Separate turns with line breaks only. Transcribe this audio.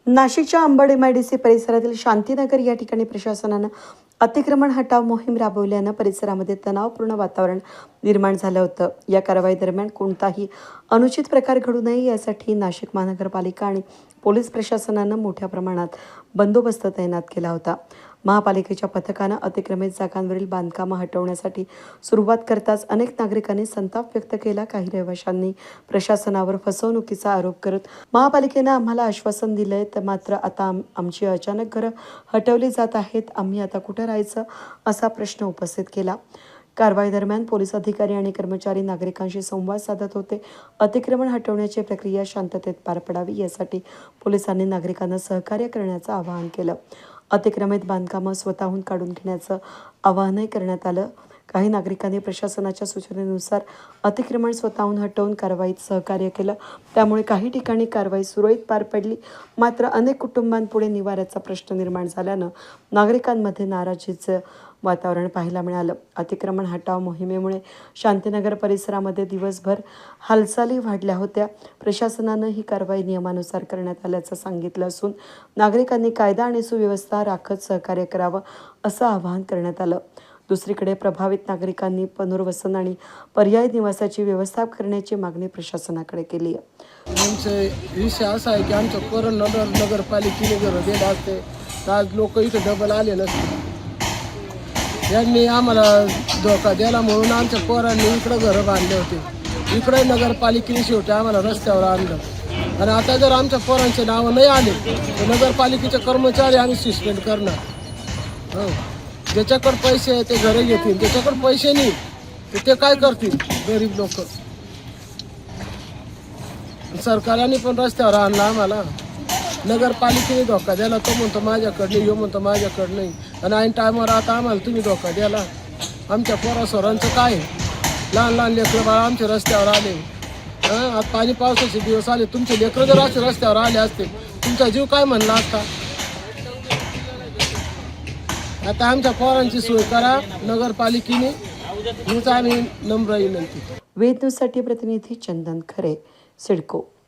नाशिकच्या अंबड MIDC परिसरातील शांतीनगर या ठिकाणी प्रशासनानं अतिक्रमण हटाव मोहीम राबवल्यानं परिसरामध्ये तणावपूर्ण वातावरण निर्माण झालं होतं। या कारवाई दरम्यान कोणताही अनुचित प्रकार घडू नये यासाठी नाशिक महानगरपालिका आणि पोलीस प्रशासनानं मोठ्या प्रमाणात बंदोबस्त तैनात केला होता। महापालिकेच्या पथकानं अतिक्रमित जागांवरील बांधकामं हटवण्यासाठी सुरुवात करताच अनेक नागरिकांनी संताप व्यक्त केला। काही रहिवाशांनी प्रशासनावर फसवणुकीचा आरोप करत महापालिकेनं आम्हाला आश्वासन दिलंय, तर मात्र आता आमची अचानक घरं हटवली जात आहेत, आम्ही आता कुठे राहायचं असा प्रश्न उपस्थित केला। कारवाई दरम्यान पोलीस अधिकारी आणि कर्मचारी नागरिकांशी संवाद साधत होते। अतिक्रमण हटवण्याची प्रक्रिया शांततेत पार पडावी यासाठी पोलिसांनी नागरिकांना सहकार्य करण्याचं आवाहन केलं। अतिक्रमित बांधकामं स्वतःहून काढून घेण्याचं आवाहनही करण्यात आलं। काही नागरिकांनी प्रशासनाच्या सूचनेनुसार अतिक्रमण स्वतःहून हटवून कारवाईत सहकार्य केलं, त्यामुळे काही ठिकाणी कारवाई सुरळीत पार पडली। मात्र अनेक कुटुंबांपुढे निवाऱ्याचा प्रश्न निर्माण झाल्यानं नागरिकांमध्ये नाराजीचं वातावरण पाहायला मिळालं। अतिक्रमण हटाव मोहिमेमुळे शांतीनगर परिसरामध्ये दिवसभर हालचाली वाढल्या होत्या। प्रशासनानं ही कारवाई नियमानुसार करण्यात आल्याचं सांगितलं असून नागरिकांनी कायदा आणि सुव्यवस्था राखत सहकार्य करावं असं आवाहन करण्यात आलं। दुसरीकडे प्रभावित नागरिकांनी पुनर्वसन आणि पर्यायी निवासाची व्यवस्था करण्याची मागणी प्रशासनाकडे केली आहे।
आमचे विषय असा आहे की आमच्या नगरपालिकेने घरं दिलं असते तर आज लोक इथं डबल आले नसते। यांनी आम्हाला धोका दिला म्हणून आमच्या पोरांनी इकडं घरं बांधले होते। इकडे नगरपालिकेने शेवटी आम्हाला रस्त्यावर आणलं आणि आता जर आमच्या पोरांचे नावं नाही आले तर नगरपालिकेचे कर्मचारी आम्ही सस्पेंड करणार। हो, ज्याच्याकडे पैसे आहे ते घरं घेतील, ज्याच्याकडे पैसे नाही तर ते काय करतील? गरीब लोक। सरकारने पण रस्त्यावर आणला आम्हाला, नगरपालिकेने धोका द्याला। तो म्हणतो माझ्याकडे नाही, यो म्हणतो माझ्याकडे नाही, आणि ऐन टायमावर आता आम्हाला तुम्ही धोका द्याला। आमच्या पोरासोरांचं काय? लहान लहान लेकरं बाळा आमच्या रस्त्यावर आले। आता पाणी पावसाचे दिवस आले, तुमचे लेकरं जर असे रस्त्यावर आले असते तुमचा जीव काय म्हणला असता? आता आमच्या पोरांची सोय करा नगरपालिकेने, हीच आम्ही नम्र विनंती।
वेद न्यूजसाठी प्रतिनिधी चंदन खरे, सिडको।